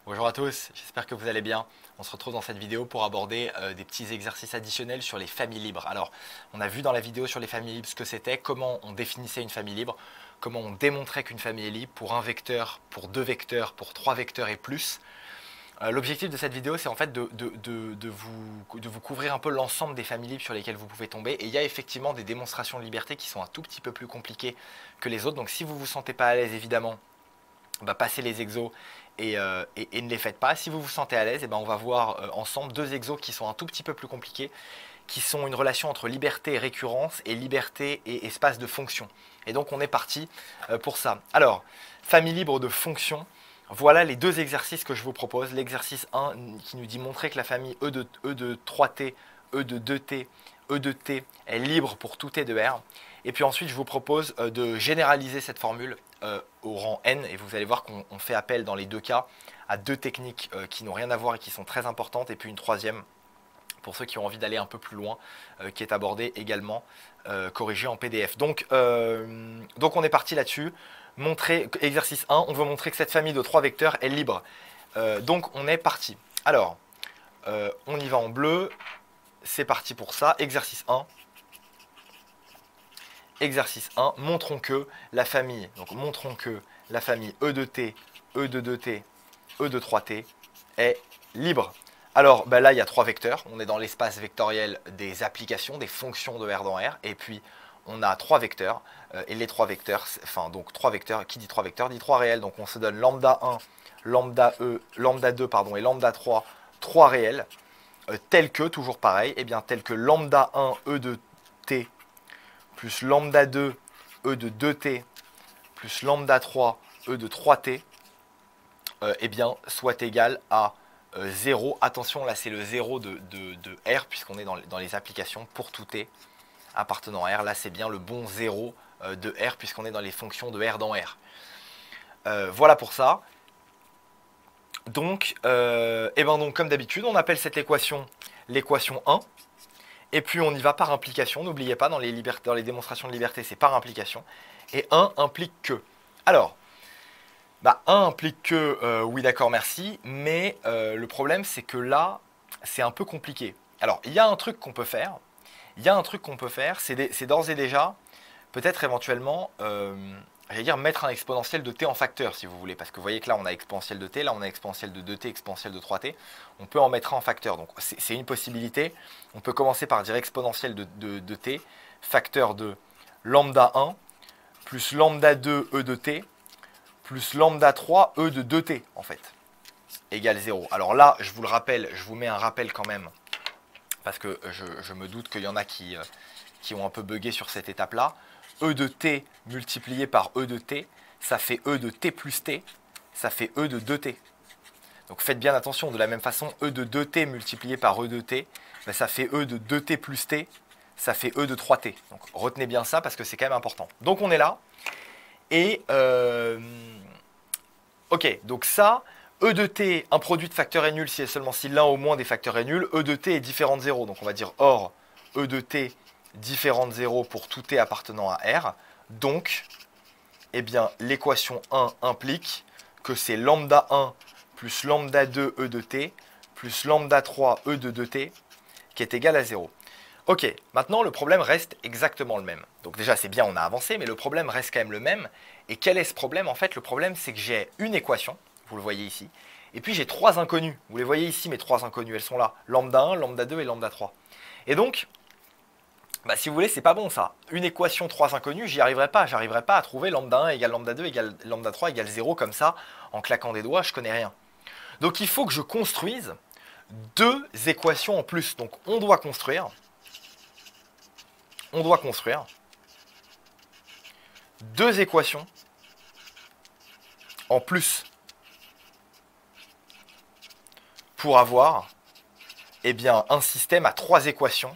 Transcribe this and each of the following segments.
Bonjour à tous, j'espère que vous allez bien. On se retrouve dans cette vidéo pour aborder des petits exercices additionnels sur les familles libres. Alors, on a vu dans la vidéo sur les familles libres ce que c'était, comment on définissait une famille libre, comment on démontrait qu'une famille est libre pour un vecteur, pour deux vecteurs, pour trois vecteurs et plus. L'objectif de cette vidéo, c'est en fait de vous couvrir un peu l'ensemble des familles libres sur lesquelles vous pouvez tomber. Et il y a effectivement des démonstrations de liberté qui sont un tout petit peu plus compliquées que les autres. Donc si vous ne vous sentez pas à l'aise, évidemment, passez les exos et ne les faites pas. Si vous vous sentez à l'aise, on va voir ensemble deux exos qui sont un tout petit peu plus compliqués, qui sont une relation entre liberté et récurrence et liberté et espace de fonction. Et donc on est parti pour ça. Alors, famille libre de fonction, voilà les deux exercices que je vous propose. L'exercice 1 qui nous dit montrer que la famille E de 3T, E de 2T, E de T est libre pour tout T de R. Et puis ensuite, je vous propose de généraliser cette formule au rang N. Et vous allez voir qu'on fait appel dans les deux cas à deux techniques qui n'ont rien à voir et qui sont très importantes. Et puis une troisième, pour ceux qui ont envie d'aller un peu plus loin, qui est abordée également, corrigée en PDF. Donc on est parti là-dessus. Exercice 1, on veut montrer que cette famille de 3 vecteurs est libre. Donc on est parti. Alors, on y va en bleu. C'est parti pour ça. Exercice 1. Exercice 1, montrons que la famille E de T, E de 2T, E de 3T est libre. Alors là, il y a 3 vecteurs. On est dans l'espace vectoriel des applications, des fonctions de R dans R. Et puis, on a 3 vecteurs. Et les 3 vecteurs, donc 3 vecteurs, qui dit 3 vecteurs dit 3 réels. Donc on se donne lambda 1, lambda 2 et lambda 3, 3 réels. Tels que, toujours pareil, tels que lambda 1 E de T plus lambda 2 E de 2T plus lambda 3 E de 3T soit égal à 0. Attention, là c'est le 0 de R puisqu'on est dans les applications pour tout T appartenant à R. Là c'est bien le bon 0 de R puisqu'on est dans les fonctions de R dans R. Voilà pour ça. Donc, comme d'habitude, on appelle cette équation l'équation 1. Et puis on y va par implication, n'oubliez pas, dans les démonstrations de liberté, c'est par implication. Et 1 implique que. Alors, 1 implique que, oui d'accord, merci, mais le problème c'est que là, c'est un peu compliqué. Alors, il y a un truc qu'on peut faire, c'est d'ores et déjà, peut-être éventuellement, j'allais dire mettre un exponentiel de t en facteur si vous voulez, parce que vous voyez que là on a exponentiel de t, là on a exponentiel de 2t, exponentiel de 3t, on peut en mettre un en facteur, donc c'est une possibilité. On peut commencer par dire exponentiel de t, facteur de lambda 1, plus lambda 2 e de t, plus lambda 3 e de 2t en fait, égale 0. Alors là, je vous le rappelle, je vous mets un rappel quand même, parce que je me doute qu'il y en a qui ont un peu bugué sur cette étape-là. E de t multiplié par E de t, ça fait E de t plus t, ça fait E de 2t. Donc faites bien attention, de la même façon, E de 2t multiplié par E de t, ça fait E de 2t plus t, ça fait E de 3t. Donc retenez bien ça parce que c'est quand même important. Donc on est là. Et ok, donc ça, E de t, un produit de facteur est nul si et seulement si l'un au moins des facteurs est nul. E de t est différent de 0. Donc on va dire or E de t différent de 0 pour tout t appartenant à R. Donc, l'équation 1 implique que c'est lambda 1 plus lambda 2 E de t plus lambda 3 E de 2t qui est égal à 0. Ok, maintenant le problème reste exactement le même. Donc déjà c'est bien, on a avancé, mais le problème reste quand même le même. Et quel est ce problème? En fait, le problème c'est que j'ai une équation, vous le voyez ici, et puis j'ai 3 inconnus. Vous les voyez ici, mes 3 inconnus, elles sont là. Lambda 1, lambda 2 et lambda 3. Et donc, si vous voulez, c'est pas bon ça. Une équation 3 inconnus, j'y arriverai pas. J'arriverai pas à trouver lambda 1 égale lambda 2 égale lambda 3 égale 0 comme ça, en claquant des doigts, je connais rien. Donc il faut que je construise 2 équations en plus. Donc on doit construire 2 équations en plus pour avoir un système à 3 équations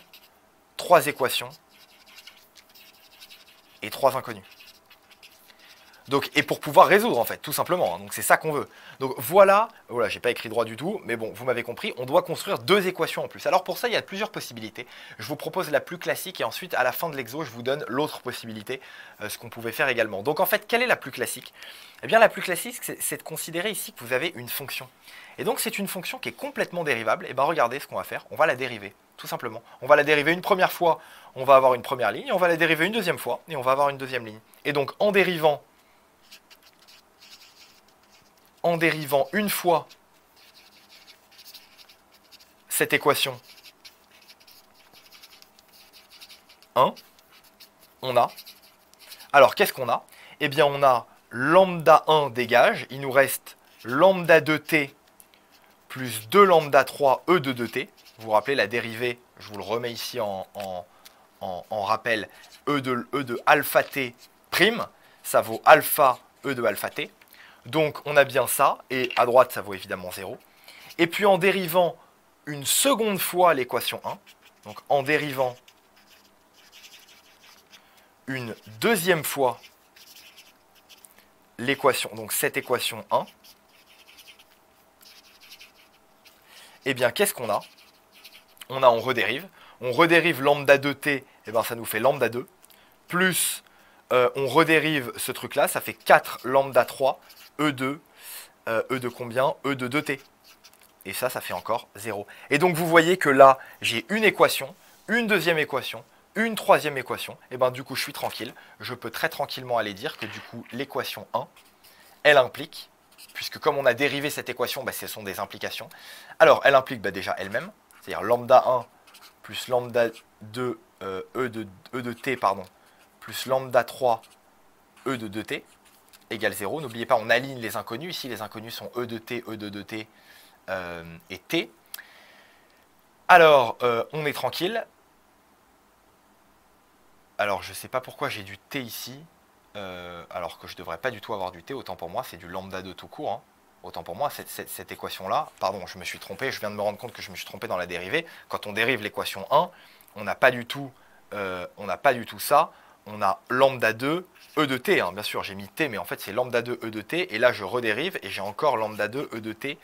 et 3 inconnus. Donc, et pour pouvoir résoudre en fait, tout simplement. Hein. Donc c'est ça qu'on veut. Donc voilà, j'ai pas écrit droit du tout, mais bon, vous m'avez compris, on doit construire deux équations en plus. Alors pour ça, il y a plusieurs possibilités. Je vous propose la plus classique et ensuite à la fin de l'exo, je vous donne l'autre possibilité, ce qu'on pouvait faire également. Donc en fait, quelle est la plus classique? Eh bien la plus classique, c'est de considérer ici que vous avez une fonction. Et donc c'est une fonction qui est complètement dérivable. Et bien regardez ce qu'on va faire, on va la dériver, tout simplement. On va la dériver une première fois, on va avoir une première ligne, et on va la dériver une deuxième fois, et on va avoir une deuxième ligne. Et donc en dérivant une fois cette équation 1, on a... Alors, qu'est-ce qu'on a? Eh bien, on a lambda 1 dégage, il nous reste lambda 2t plus 2 lambda 3 e de 2t. Vous vous rappelez, la dérivée, je vous le remets ici en rappel, e de alpha t prime, ça vaut alpha e de alpha t. Donc on a bien ça, et à droite ça vaut évidemment 0. Et puis en dérivant une seconde fois l'équation 1, donc en dérivant une deuxième fois l'équation, donc cette équation 1, eh bien qu'est-ce qu'on a? On redérive lambda 2t, eh bien ça nous fait lambda 2, plus on redérive ce truc là, ça fait 4 lambda 3, E2, E de combien? E de 2t. Et ça fait encore 0. Et donc vous voyez que là, j'ai une équation, une deuxième équation, une troisième équation. Et bien du coup, je suis tranquille. Je peux très tranquillement aller dire que du coup, l'équation 1, elle implique, puisque comme on a dérivé cette équation, ce sont des implications. Alors, elle implique déjà elle-même, c'est-à-dire lambda 1 plus lambda 2 E de t, pardon, plus lambda 3 E de 2t. Égale 0. N'oubliez pas, on aligne les inconnus. Ici, les inconnus sont E de t, E de 2t et t. Alors, on est tranquille. Alors, je ne sais pas pourquoi j'ai du t ici, alors que je ne devrais pas du tout avoir du t. Autant pour moi, c'est du lambda 2 tout court. Hein. Autant pour moi, cette équation-là, pardon, je me suis trompé. Je viens de me rendre compte que je me suis trompé dans la dérivée. Quand on dérive l'équation 1, on n'a pas du tout ça. On a lambda 2 e de t, hein. Bien sûr j'ai mis t, mais en fait c'est lambda 2 e de t, et là je redérive et j'ai encore lambda 2 e de t,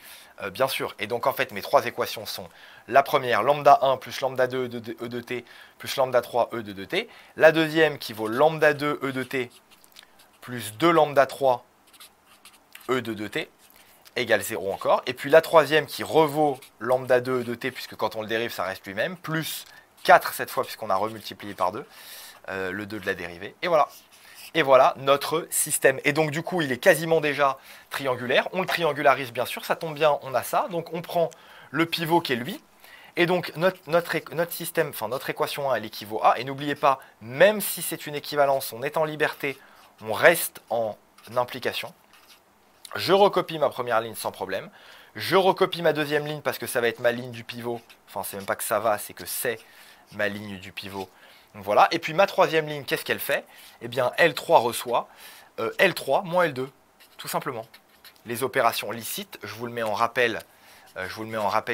bien sûr. Et donc en fait mes trois équations sont la première lambda 1 plus lambda 2 e de t plus lambda 3 e de 2t, la deuxième qui vaut lambda 2 e de t plus 2 lambda 3 e de 2t égale 0 encore, et puis la troisième qui revaut lambda 2 e de t, puisque quand on le dérive ça reste lui-même, plus 4 cette fois puisqu'on a remultiplié par 2, le 2 de la dérivée, et voilà. Et voilà notre système. Et donc du coup, il est quasiment déjà triangulaire. On le triangularise bien sûr, ça tombe bien, on a ça. Donc on prend le pivot qui est lui. Et donc notre système, enfin notre équation 1, elle équivaut à. Et n'oubliez pas, même si c'est une équivalence, on est en liberté, on reste en implication. Je recopie ma première ligne sans problème. Je recopie ma deuxième ligne parce que ça va être ma ligne du pivot. Enfin, c'est même pas que ça va, c'est que c'est ma ligne du pivot. Donc voilà, et puis ma troisième ligne, qu'est-ce qu'elle fait? Eh bien, L3 reçoit L3 moins L2, tout simplement. Les opérations licites, je vous le mets en rappel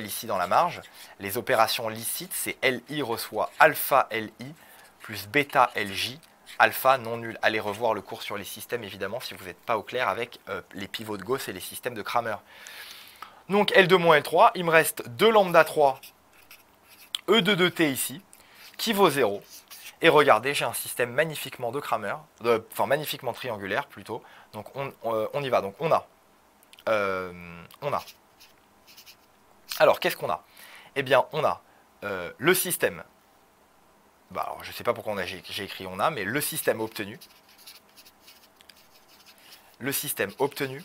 ici dans la marge. Les opérations licites, c'est LI reçoit alpha LI plus bêta LJ, alpha non nul. Allez revoir le cours sur les systèmes, évidemment, si vous n'êtes pas au clair avec les pivots de Gauss et les systèmes de Cramer. Donc L2 moins L3, il me reste 2 lambda 3 E de 2t ici, qui vaut 0. Et regardez, j'ai un système magnifiquement de Cramer, enfin magnifiquement triangulaire plutôt. Donc on y va. Donc on a. Alors qu'est-ce qu'on a? Eh bien on a le système. Alors, je ne sais pas pourquoi j'ai écrit on a, mais le système obtenu. Le système obtenu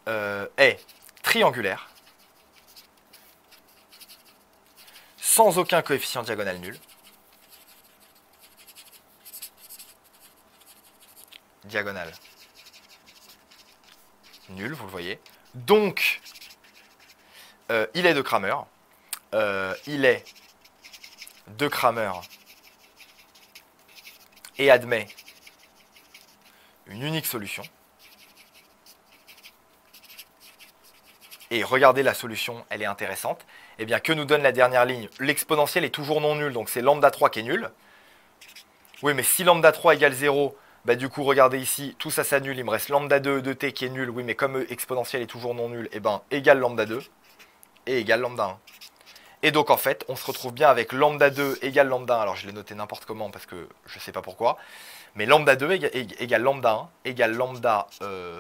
est triangulaire, sans aucun coefficient diagonal nul. Diagonale nul, vous le voyez. Donc, il est de Cramer. Et admet une unique solution. Et regardez la solution, elle est intéressante. Eh bien, que nous donne la dernière ligne? L'exponentielle est toujours non nulle, donc c'est lambda 3 qui est nul. Oui, mais si lambda 3 égale 0, Bah du coup, regardez ici, tout ça s'annule, il me reste lambda 2 de t qui est nul. Oui, mais comme exponentielle est toujours non nul, et ben égale lambda 2 et égale lambda 1. Et donc en fait, on se retrouve bien avec lambda 2 égale lambda 1. Alors je l'ai noté n'importe comment parce que je ne sais pas pourquoi. Mais lambda 2 égale lambda 1 égale lambda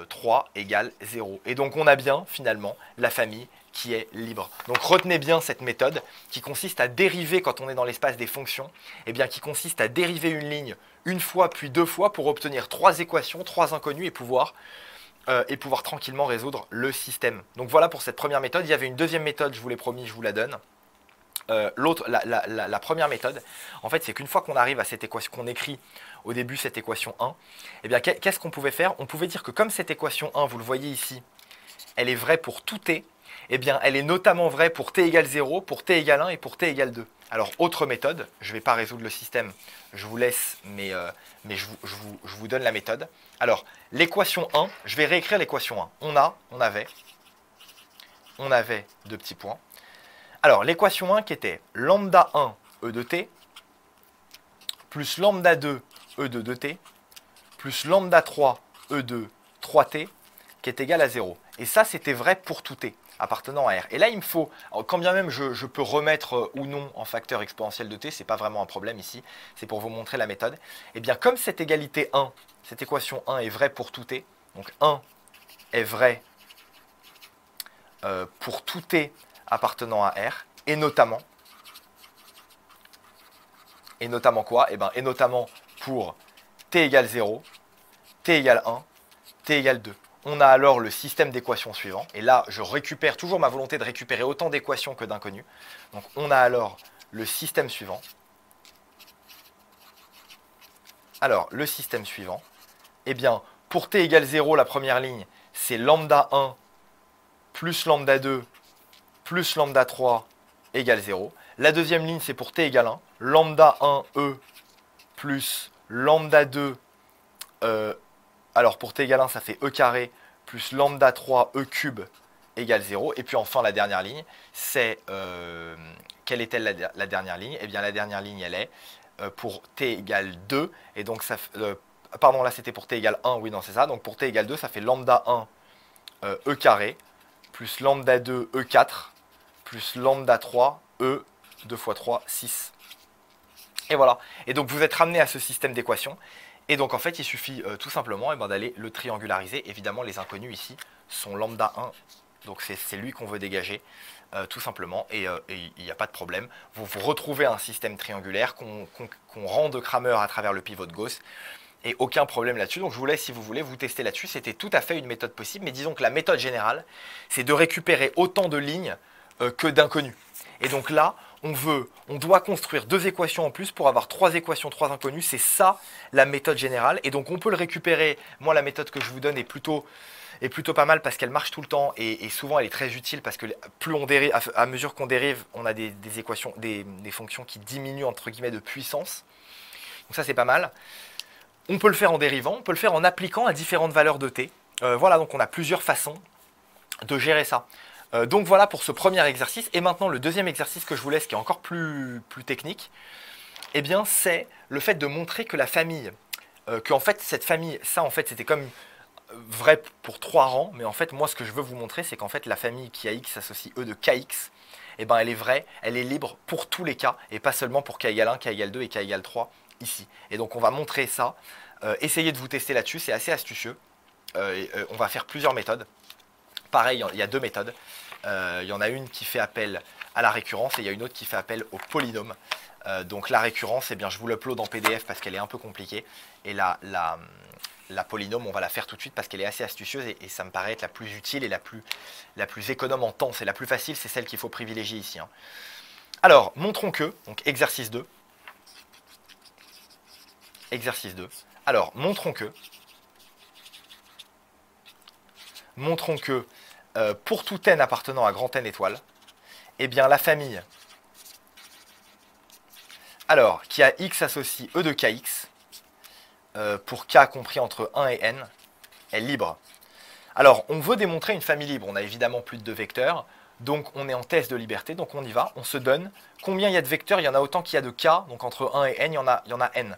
3 égale 0. Et donc on a bien finalement la famille qui est libre. Donc retenez bien cette méthode qui consiste à dériver quand on est dans l'espace des fonctions. Et bien qui consiste à dériver une ligne une fois puis deux fois pour obtenir trois équations, trois inconnus et pouvoir tranquillement résoudre le système. Donc voilà pour cette première méthode. Il y avait une deuxième méthode, je vous l'ai promis, je vous la donne. La première méthode, en fait, c'est qu'une fois qu'on arrive à cette équation, qu'on écrit au début cette équation 1, eh bien, qu'est-ce qu'on pouvait faire? On pouvait dire que comme cette équation 1, vous le voyez ici, elle est vraie pour tout t, eh bien, elle est notamment vraie pour t égale 0, pour t égale 1 et pour t égale 2. Alors, autre méthode, je ne vais pas résoudre le système, je vous laisse, mais je vous donne la méthode. Alors, l'équation 1, je vais réécrire l'équation 1. On avait deux petits points. Alors, l'équation 1 qui était lambda 1 e de t plus lambda 2 e de 2t plus lambda 3 e de 3t qui est égal à 0. Et ça, c'était vrai pour tout t appartenant à R. Et là, il me faut, quand bien même je peux remettre ou non en facteur exponentiel de t, ce n'est pas vraiment un problème ici, c'est pour vous montrer la méthode. Et bien, comme cette égalité 1, cette équation 1 est vraie pour tout t, donc 1 est vrai pour tout t appartenant à R, et notamment quoi? Et notamment pour t égale 0, t égale 1, t égale 2. On a alors le système d'équations suivant, et là je récupère toujours ma volonté de récupérer autant d'équations que d'inconnus. Donc on a alors le système suivant. Alors le système suivant, eh bien pour t égale 0, la première ligne, c'est lambda 1 plus lambda 2 plus lambda 3 égale 0. La deuxième ligne, c'est pour t égale 1. Lambda 1 e plus lambda 2. Alors pour t égale 1, ça fait e carré plus lambda 3 e cube égale 0. Et puis enfin, la dernière ligne, c'est... quelle est-elle la dernière ligne? Eh bien, la dernière ligne, elle est pour t égale 2. Et donc, ça... pardon, là, c'était pour t égale 1. Oui, non, c'est ça. Donc pour t égale 2, ça fait lambda 1 e carré plus lambda 2 e4 plus lambda 3 e 2 fois 3, 6. Et voilà. Et donc vous êtes ramené à ce système d'équations. Et donc en fait, il suffit tout simplement d'aller le triangulariser. Évidemment, les inconnus ici sont lambda 1. Donc c'est lui qu'on veut dégager, tout simplement. Et il n'y a pas de problème. Vous retrouvez un système triangulaire qu'on rend de Cramer à travers le pivot de Gauss. Et aucun problème là-dessus. Donc je vous laisse, si vous voulez, vous tester là-dessus. C'était tout à fait une méthode possible. Mais disons que la méthode générale, c'est de récupérer autant de lignes que d'inconnus. Et donc là, on doit construire deux équations en plus pour avoir trois équations, trois inconnus. C'est ça la méthode générale. Et donc on peut le récupérer. Moi, la méthode que je vous donne est plutôt pas mal parce qu'elle marche tout le temps et souvent elle est très utile parce que plus on dérive, à mesure qu'on dérive, on a des équations, des fonctions qui diminuent entre guillemets de puissance. Donc ça, c'est pas mal. On peut le faire en dérivant, on peut le faire en appliquant à différentes valeurs de t. Voilà, donc on a plusieurs façons de gérer ça. Donc voilà pour ce premier exercice. Et maintenant, le deuxième exercice que je vous laisse, qui est encore plus technique, eh bien, c'est le fait de montrer que la famille, qu'en fait, cette famille, ça, en fait, c'était comme vrai pour 3 rangs. Mais en fait, moi, ce que je veux vous montrer, c'est qu'en fait, la famille qui a x associe e de kx, eh ben, elle est vraie, elle est libre pour tous les cas, et pas seulement pour k égale 1, k égale 2 et k égale 3 ici. Et donc, on va montrer ça. Essayez de vous tester là-dessus, c'est assez astucieux. On va faire plusieurs méthodes. Pareil, il y a deux méthodes. Il y en a une qui fait appel à la récurrence et il y a une autre qui fait appel au polynôme. Donc la récurrence, eh bien, je vous l'upload en PDF parce qu'elle est un peu compliquée. Et la polynôme, on va la faire tout de suite parce qu'elle est assez astucieuse et ça me paraît être la plus utile et la plus économe en temps. C'est la plus facile, c'est celle qu'il faut privilégier ici. Hein. Alors, montrons que, donc exercice 2. Exercice 2. Alors, montrons que pour tout n appartenant à grand N étoiles, eh bien la famille, alors qui a x associe e de kx, pour k compris entre 1 et n, est libre. Alors on veut démontrer une famille libre, on a évidemment plus de 2 vecteurs, donc on est en test de liberté, donc on y va, on se donne combien il y a de vecteurs, il y en a autant qu'il y a de k, donc entre 1 et n, il y en a n.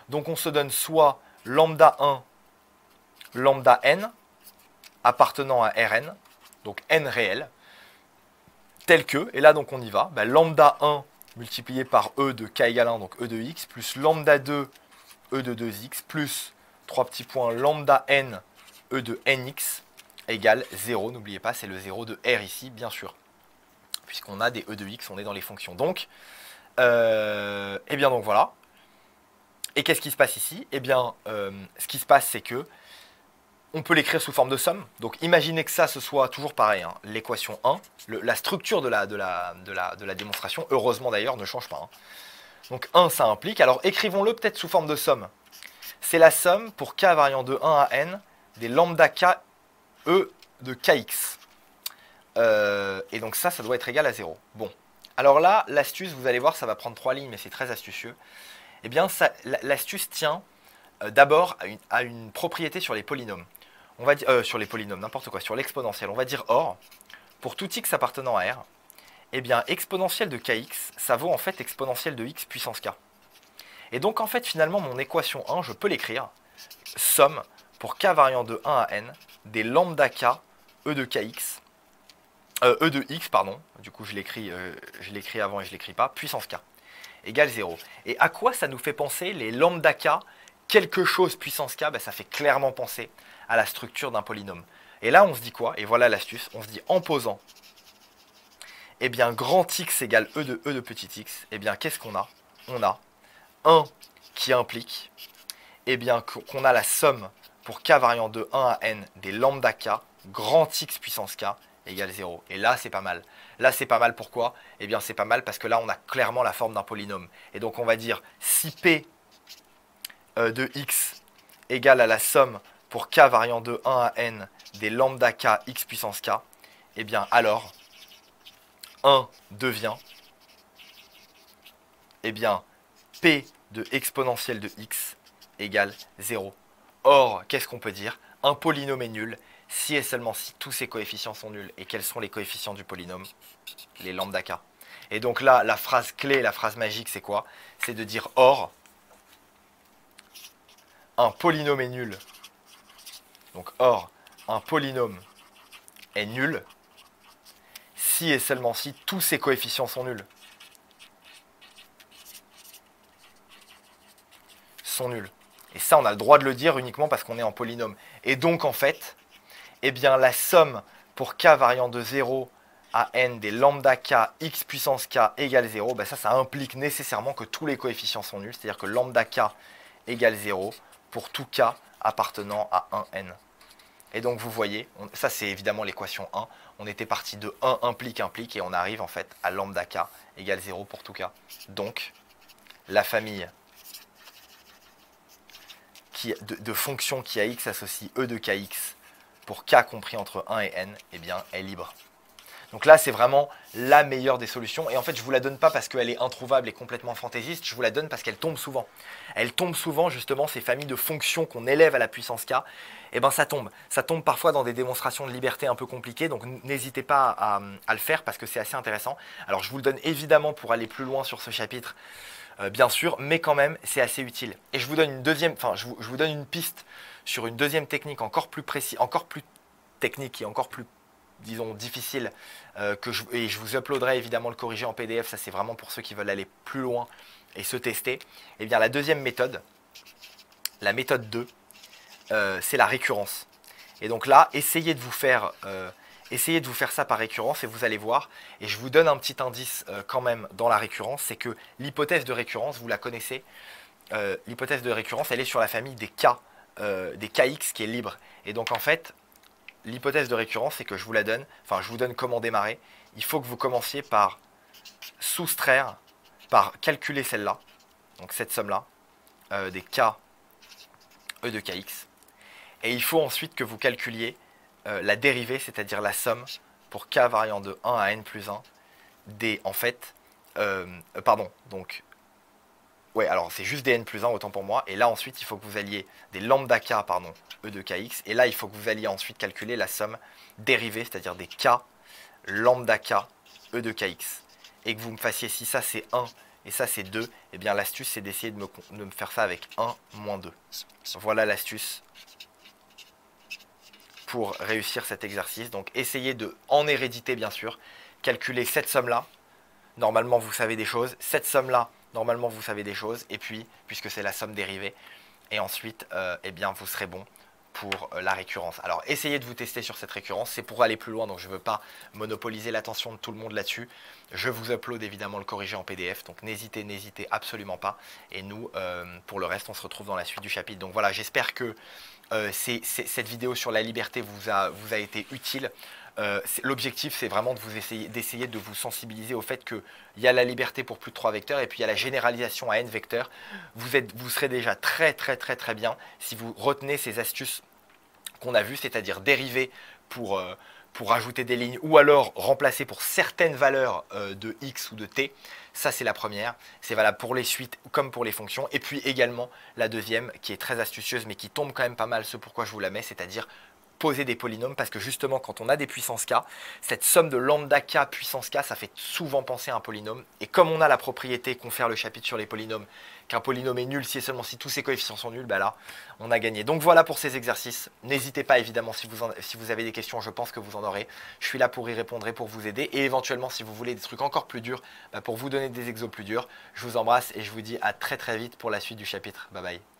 Donc on se donne soit lambda 1, lambda n, appartenant à Rn, donc n réel, tel que, et là donc on y va, bah, lambda 1 multiplié par e de k égale 1, donc e de x, plus lambda 2, e de 2x, plus 3 petits points lambda n, e de nx, égale 0, n'oubliez pas, c'est le 0 de R ici, bien sûr, puisqu'on a des e de x, on est dans les fonctions. Donc, et bien donc voilà. Et qu'est-ce qui se passe ici? Eh bien, ce qui se passe, c'est que on peut l'écrire sous forme de somme. Donc imaginez que ça, ce soit toujours pareil, hein, l'équation 1, la structure de la démonstration, heureusement d'ailleurs, ne change pas. Hein. Donc 1, ça implique, alors écrivons-le peut-être sous forme de somme. C'est la somme pour k variant de 1 à n des lambda k e de kx. Et donc ça doit être égal à 0. Bon, alors là, l'astuce, vous allez voir, ça va prendre 3 lignes, mais c'est très astucieux. Eh bien, l'astuce tient d'abord à une propriété sur les polynômes. On va dire, sur les polynômes, n'importe quoi, sur l'exponentielle. On va dire or, pour tout x appartenant à R, eh bien, exponentielle de kx, ça vaut en fait exponentielle de x puissance k. Et donc, en fait, finalement, mon équation 1, je peux l'écrire, somme pour k variant de 1 à n, des lambda k, e de kx, e de x, pardon, du coup, je l'écris avant et je ne l'écris pas, puissance k, égale 0. Et à quoi ça nous fait penser, les lambda k, quelque chose puissance k, ben, ça fait clairement penser à la structure d'un polynôme. Et là, on se dit quoi? Et voilà l'astuce, on se dit en posant, eh bien, grand x égale e de petit x, eh bien, qu'est-ce qu'on a? On a 1 qui implique, eh bien, qu'on a la somme pour k variant de 1 à n des lambda k, grand x puissance k, égale 0. Et là, c'est pas mal. Là, c'est pas mal, pourquoi? Eh bien, c'est pas mal parce que là, on a clairement la forme d'un polynôme. Et donc, on va dire si p de x égale à la somme pour k variant de 1 à n des lambda k x puissance k, eh bien alors 1 devient eh bien p de exponentielle de x égale 0. Or, qu'est-ce qu'on peut dire? Un polynôme est nul si et seulement si tous ses coefficients sont nuls. Et quels sont les coefficients du polynôme? Les lambda k. Et donc là, la phrase clé, la phrase magique, c'est quoi? C'est de dire or, un polynôme est nul. Donc, or, un polynôme est nul si et seulement si tous ses coefficients sont nuls. Sont nuls. Et ça, on a le droit de le dire uniquement parce qu'on est en polynôme. Et donc, en fait, eh bien, la somme pour k variant de 0 à n des lambda k x puissance k égale 0, ben ça implique nécessairement que tous les coefficients sont nuls. C'est-à-dire que lambda k égale 0 pour tout k appartenant à 1n. Et donc vous voyez, ça c'est évidemment l'équation 1. On était parti de 1 implique et on arrive en fait à lambda k égale 0 pour tout k. Donc la famille de fonctions qui à x associe e de kx pour k compris entre 1 et n, eh bien est libre. Donc là, c'est vraiment la meilleure des solutions. Et en fait, je ne vous la donne pas parce qu'elle est introuvable et complètement fantaisiste. Je vous la donne parce qu'elle tombe souvent. Elle tombe souvent, justement, ces familles de fonctions qu'on élève à la puissance k. Eh bien, ça tombe. Ça tombe parfois dans des démonstrations de liberté un peu compliquées. Donc, n'hésitez pas à le faire parce que c'est assez intéressant. Alors, je vous le donne évidemment pour aller plus loin sur ce chapitre, bien sûr. Mais quand même, c'est assez utile. Et je vous donne une deuxième, enfin, je vous donne une piste sur une deuxième technique encore plus précise, encore plus technique et encore plus, disons, difficile, et je vous uploaderai évidemment le corrigé en PDF, ça c'est vraiment pour ceux qui veulent aller plus loin et se tester. Et bien la deuxième méthode, la méthode 2, c'est la récurrence. Et donc là, essayez de vous faire ça par récurrence et vous allez voir. Et je vous donne un petit indice quand même dans la récurrence, c'est que l'hypothèse de récurrence, vous la connaissez, l'hypothèse de récurrence, elle est sur la famille des k, des kx qui est libre. Et donc en fait, l'hypothèse de récurrence, c'est que je vous la donne, enfin je vous donne comment démarrer. Il faut que vous commenciez par soustraire, par calculer celle-là, donc cette somme-là, des k e de kx. Et il faut ensuite que vous calculiez la dérivée, c'est-à-dire la somme pour k variant de 1 à n plus 1 des, en fait, pardon, donc, ouais, alors c'est juste des n plus 1, autant pour moi. Et là, ensuite, il faut que vous alliez des lambda k, pardon, e de kx. Et là, il faut que vous alliez ensuite calculer la somme dérivée, c'est-à-dire des k lambda k e de kx. Et que vous me fassiez, si ça c'est 1 et ça c'est 2, et bien l'astuce c'est d'essayer de me faire ça avec 1 moins 2. Voilà l'astuce pour réussir cet exercice. Donc essayez de, en hérédité bien sûr, calculer cette somme-là. Normalement vous savez des choses. Cette somme-là, normalement vous savez des choses. Et puis, puisque c'est la somme dérivée, et ensuite, eh bien vous serez bon pour la récurrence. Alors essayez de vous tester sur cette récurrence, c'est pour aller plus loin, donc je ne veux pas monopoliser l'attention de tout le monde là-dessus. Je vous upload évidemment le corrigé en PDF, donc n'hésitez absolument pas. Et nous, pour le reste, on se retrouve dans la suite du chapitre. Donc voilà, j'espère que cette vidéo sur la liberté vous a été utile. L'objectif, c'est vraiment d'essayer de vous sensibiliser au fait qu'il y a la liberté pour plus de 3 vecteurs et puis il y a la généralisation à n vecteurs. Vous serez déjà très bien si vous retenez ces astuces qu'on a vues, c'est-à-dire dériver pour ajouter des lignes ou alors remplacer pour certaines valeurs de x ou de t. Ça, c'est la première. C'est valable pour les suites comme pour les fonctions. Et puis également la deuxième qui est très astucieuse mais qui tombe quand même pas mal, ce pourquoi je vous la mets, c'est-à-dire poser des polynômes, parce que justement quand on a des puissances k, cette somme de lambda k puissance k, ça fait souvent penser à un polynôme. Et comme on a la propriété confère le chapitre sur les polynômes, qu'un polynôme est nul si et seulement si tous ses coefficients sont nuls, bah là on a gagné. Donc voilà pour ces exercices. N'hésitez pas évidemment si vous avez des questions, je pense que vous en aurez. Je suis là pour y répondre et pour vous aider. Et éventuellement si vous voulez des trucs encore plus durs, bah, pour vous donner des exos plus durs. Je vous embrasse et je vous dis à très vite pour la suite du chapitre. Bye bye.